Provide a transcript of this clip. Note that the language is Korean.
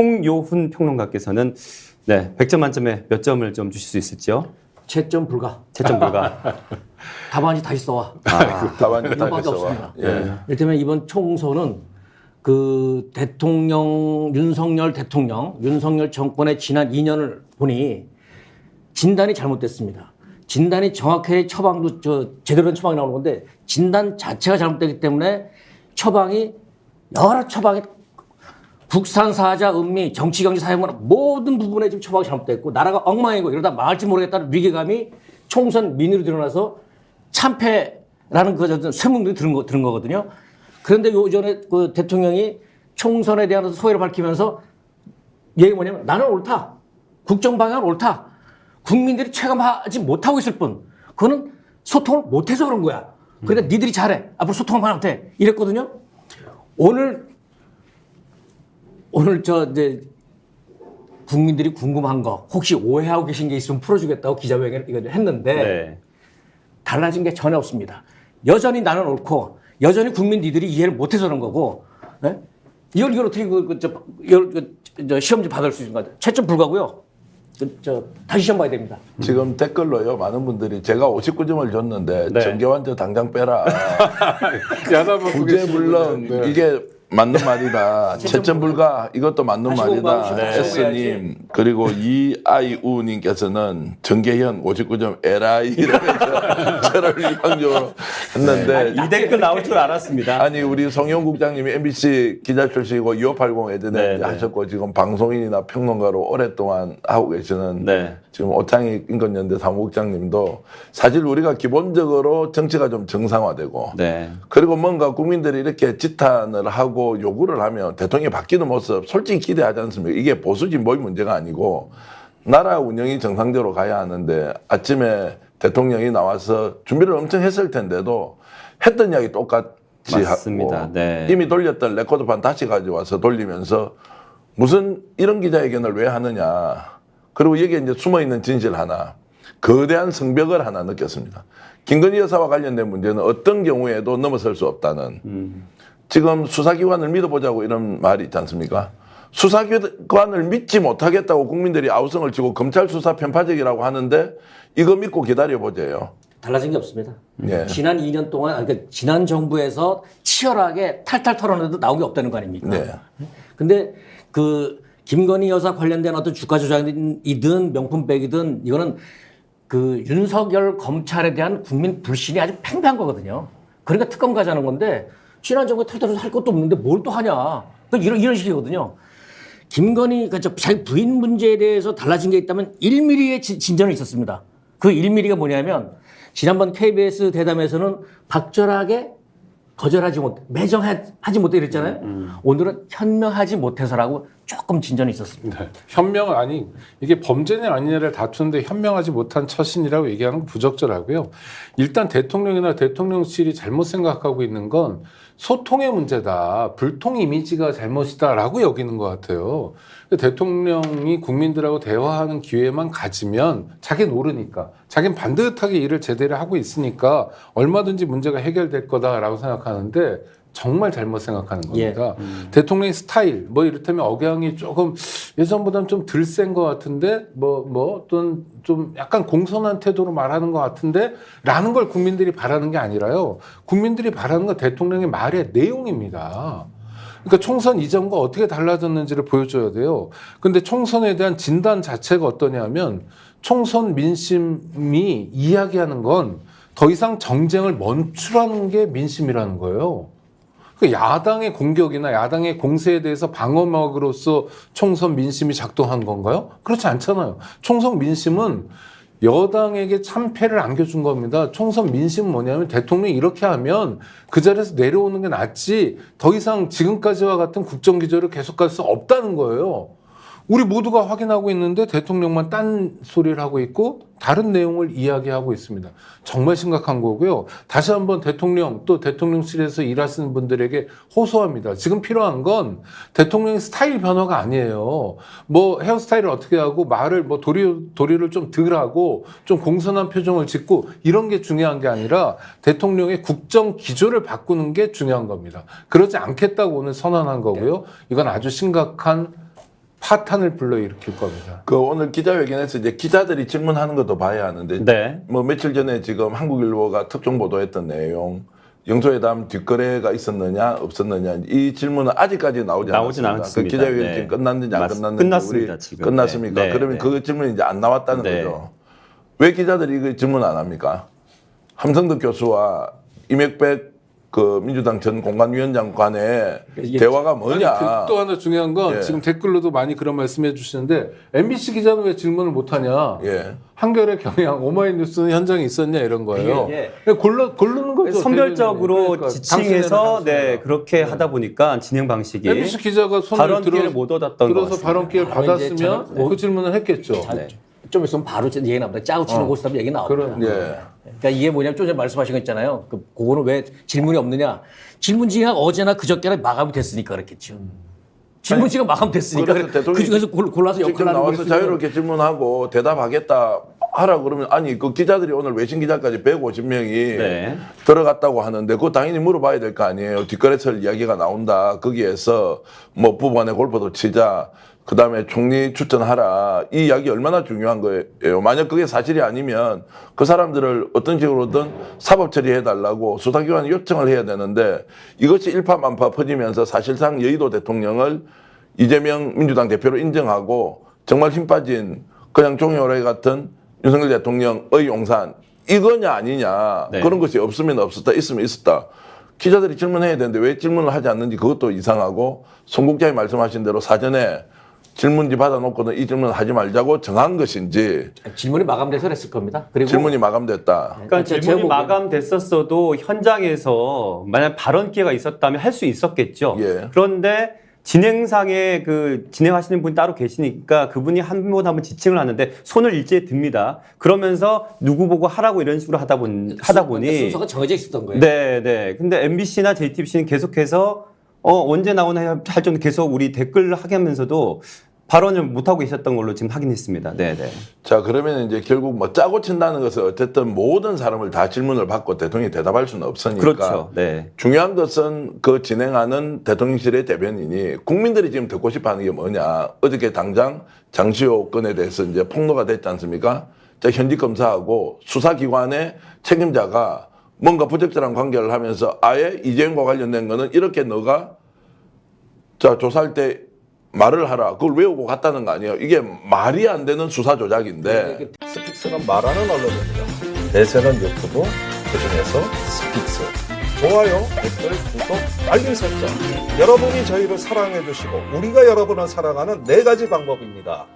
홍요훈 평론가께서는 네, 100점 만점에 몇 점을 좀 주실 수 있을지요? 채점 불가. 채점 불가. 답안지 다시 써와. 답안지 다시 이거밖에 써와. 없습니다. 예. 이를테면 이번 총선은 그 대통령 윤석열 정권의 지난 2년을 보니 진단이 잘못됐습니다. 진단이 정확하게 처방도 제대로 된 처방이 나오는 건데 진단 자체가 잘못되기 때문에 여러 처방이 국산 사자 음미 정치 경제 사회문화 모든 부분에 지금 처방이 잘못됐고 나라가 엉망이고 이러다 망할지 모르겠다는 위기감이 총선 민의로 드러나서 참패라는 그 쇠문들이 들은 거거든요. 그런데 요전에 그 대통령이 총선에 대한 소회를 밝히면서 얘기 뭐냐면 나는 옳다. 국정 방향은 옳다. 국민들이 체감하지 못하고 있을 뿐. 그거는 소통을 못해서 그런 거야. 그러니까 니들이 잘해. 앞으로 소통을 못해. 이랬거든요. 오늘 이제 국민들이 궁금한 거 혹시 오해하고 계신 게 있으면 풀어주겠다고 기자회견을 이걸 했는데 네. 달라진 게 전혀 없습니다. 여전히 나는 옳고 여전히 국민 니들이 이해를 못해서 그런 거고 네? 이걸 어떻게 시험지 받을 수 있는가? 채점 불가고요. 다시 시험 봐야 됩니다. 지금 댓글로요 많은 분들이 제가 59점을 줬는데 네. 정계환 당장 빼라. 야단만 구제불능 이게 맞는 말이다. 채점 불가 이것도 맞는 다시 말이다. 공부하고 S님 그리고 이아이우님께서는 정계현 59점 에라이 이러면서 저를 일방적으로 했는데 이 댓글 나올 줄 알았습니다. 아니 우리 송영 국장님이 MBC 기자 출신이고 2580 에드네 네, 네. 하셨고 지금 방송인이나 평론가로 오랫동안 하고 계시는 네. 지금 오창희 인권연대 사무국장님도 사실 우리가 기본적으로 정치가 좀 정상화되고 네. 그리고 뭔가 국민들이 이렇게 지탄을 하고 요구를 하면 대통령이 바뀌는 모습 솔직히 기대하지 않습니까? 이게 보수 진보의 문제가 아니고 나라 운영이 정상적으로 가야 하는데 아침에 대통령이 나와서 준비를 엄청 했을 텐데도 했던 이야기 똑같이 맞습니다. 하고 네. 이미 돌렸던 레코드판 다시 가져와서 돌리면서 무슨 이런 기자회견을 왜 하느냐. 그리고 여기에 이제 숨어있는 진실 하나, 거대한 성벽을 하나 느꼈습니다. 김건희 여사와 관련된 문제는 어떤 경우에도 넘어설 수 없다는 지금 수사기관을 믿어보자고 이런 말이 있지 않습니까? 수사기관을 믿지 못하겠다고 국민들이 아우성을 치고 검찰 수사 편파적이라고 하는데 이거 믿고 기다려보자요. 달라진 게 없습니다. 예. 지난 2년 동안 그러니까 지난 정부에서 치열하게 탈탈 털어내도 나온 게 없다는 거 아닙니까? 네. 근데 그 김건희 여사 관련된 어떤 주가 조작이든 명품백이든 이거는 그 윤석열 검찰에 대한 국민 불신이 아주 팽배한 거거든요. 그러니까 특검 가자는 건데 지난 정부에 탈탈해서 할 것도 없는데 뭘 또 하냐. 그러니까 이런 식이거든요. 김건희 그러니까 자기 부인 문제에 대해서 달라진 게 있다면 1mm의 진전이 있었습니다. 그 1mm가 뭐냐면 지난번 KBS 대담에서는 박절하게 거절하지 못, 매정하지 못해 이랬잖아요. 오늘은 현명하지 못해서라고 조금 진전이 있었습니다. 네. 현명 아니 이게 범죄냐 아니냐를 다투는데 현명하지 못한 처신이라고 얘기하는 건 부적절하고요. 일단 대통령이나 대통령실이 잘못 생각하고 있는 건 소통의 문제다. 불통 이미지가 잘못이다라고 여기는 것 같아요. 대통령이 국민들하고 대화하는 기회만 가지면 자기는 모르니까 자기는 반듯하게 일을 제대로 하고 있으니까 얼마든지 문제가 해결될 거다라고 생각하는데 정말 잘못 생각하는 겁니다. 대통령의 스타일, 뭐 이를테면 억양이 조금 예전보다는 좀 덜 센 것 같은데, 또는 좀 약간 공손한 태도로 말하는 것 같은데, 라는 걸 국민들이 바라는 게 아니라요. 국민들이 바라는 건 대통령의 말의 내용입니다. 그러니까 총선 이전과 어떻게 달라졌는지를 보여줘야 돼요. 근데 총선에 대한 진단 자체가 어떠냐면, 총선 민심이 이야기하는 건 더 이상 정쟁을 멈추라는 게 민심이라는 거예요. 야당의 공격이나 야당의 공세에 대해서 방어막으로서 총선 민심이 작동한 건가요? 그렇지 않잖아요. 총선 민심은 여당에게 참패를 안겨준 겁니다. 총선 민심은 뭐냐면 대통령이 이렇게 하면 그 자리에서 내려오는 게 낫지 더 이상 지금까지와 같은 국정기조를 계속할 수 없다는 거예요. 우리 모두가 확인하고 있는데 대통령만 딴 소리를 하고 있고 다른 내용을 이야기하고 있습니다. 정말 심각한 거고요. 다시 한번 대통령 또 대통령실에서 일하시는 분들에게 호소합니다. 지금 필요한 건 대통령의 스타일 변화가 아니에요. 뭐 헤어스타일을 어떻게 하고 말을 뭐 도리를 좀 덜 하고 좀 공손한 표정을 짓고 이런 게 중요한 게 아니라 대통령의 국정 기조를 바꾸는 게 중요한 겁니다. 그러지 않겠다고 오늘 선언한 거고요. 이건 아주 심각한 파탄을 불러일으킬 겁니다. 그 오늘 기자회견에서 이제 기자들이 질문하는 것도 봐야 하는데 네. 뭐 며칠 전에 지금 한국일보가 특종 보도했던 내용 영조회담 뒷거래가 있었느냐 없었느냐 이 질문은 아직까지 나오진 않았습니다. 않았습니다. 그 기자회견이 네. 지금 끝났는지 안 끝났는지 끝났습니다, 지금. 끝났습니까? 네. 네. 그러면 네. 그 질문이 이제 안 나왔다는 네. 거죠. 왜 기자들이 이거 질문 안 합니까? 함성득 교수와 이맥백 그 민주당 전 공관위원장 간의 대화가 뭐냐? 아니, 또 하나 중요한 건 예. 지금 댓글로도 많이 그런 말씀해 주시는데 MBC 기자는 왜 질문을 못하냐? 예. 한겨레 경향 오마이뉴스는 현장에 있었냐 이런 거예요. 예. 고르는 거죠. 선별적으로 그러니까 지칭해서 당신에는 네 그렇게 하다 보니까 진행 방식이 MBC 기자가 손을 발언 기회를 못 얻었던 것 들어서 같습니다. 발언 기회를 바로 이제 받았으면 저는 그 질문을 했겠죠. 네. 좀 있으면 바로 얘기 나옵니다. 짜고 치는 고스톱 얘기 나옵니다. 그럼. 예. 그러니까 이게 뭐냐면 좀 전에 말씀하신 거 있잖아요. 그거는 왜 질문이 없느냐? 질문지가 어제나 그저께나 마감이 됐으니까 그렇겠죠. 질문지가 마감됐으니까 그래서 대통령이 그 중에서 골라서 직접 역할을 하는 나와서 거겠어요. 자유롭게 질문하고 대답하겠다 하라 그러면 아니 그 기자들이 오늘 외신 기자까지 150명이 네. 들어갔다고 하는데 그거 당연히 물어봐야 될 거 아니에요. 뒷거래설 이야기가 나온다. 거기에서 뭐 부부간에 골프도 치자. 그다음에 총리 추천하라. 이 이야기 얼마나 중요한 거예요. 만약 그게 사실이 아니면 그 사람들을 어떤 식으로든 사법 처리해달라고 수사기관에 요청을 해야 되는데 이것이 일파만파 퍼지면서 사실상 여의도 대통령을 이재명 민주당 대표로 인정하고 정말 힘 빠진 그냥 종이호랑이 같은 윤석열 대통령의 용산 이거냐 아니냐 네. 그런 것이 없으면 없었다 있으면 있었다. 기자들이 질문해야 되는데 왜 질문을 하지 않는지 그것도 이상하고 송 국장이 말씀하신 대로 사전에 질문지 받아놓고는 이 질문 하지 말자고 정한 것인지 질문이 마감돼서 그랬을 겁니다. 그리고 질문이 마감됐다. 그러니까 제가 질문이 보기에는- 마감됐었어도 현장에서 만약 발언 기회가 있었다면 할 수 있었겠죠. 예. 그런데 진행상에 그 진행하시는 분이 따로 계시니까 그분이 한 분 한 분 지칭을 하는데 손을 일제히 듭니다. 그러면서 누구 보고 하라고 이런 식으로 하다 보니 순서가 정해져 있었던 거예요. 네, 네. 근데 MBC나 JTBC는 계속해서 언제 나오나 할 정도 계속 우리 댓글을 하게 하면서도 발언을 못 하고 계셨던 걸로 지금 확인했습니다. 네, 네. 자 그러면 이제 결국 뭐 짜고 친다는 것은 어쨌든 모든 사람을 다 질문을 받고 대통령이 대답할 수는 없으니까 그렇죠. 네. 중요한 것은 그 진행하는 대통령실의 대변인이 국민들이 지금 듣고 싶어하는 게 뭐냐. 어저께 당장 장시호 건에 대해서 이제 폭로가 됐지 않습니까? 자 현직 검사하고 수사기관의 책임자가 뭔가 부적절한 관계를 하면서 아예 이재용과 관련된 거는 이렇게 너가 자 조사할 때 말을 하라. 그걸 외우고 갔다는 거 아니에요. 이게 말이 안 되는 수사 조작인데 스픽스는 말하는 언론입니다. 대세는 유튜브, 그중에서 스픽스. 좋아요, 댓글, 구독, 알림 설정. 여러분이 저희를 사랑해 주시고 우리가 여러분을 사랑하는 4가지 방법입니다.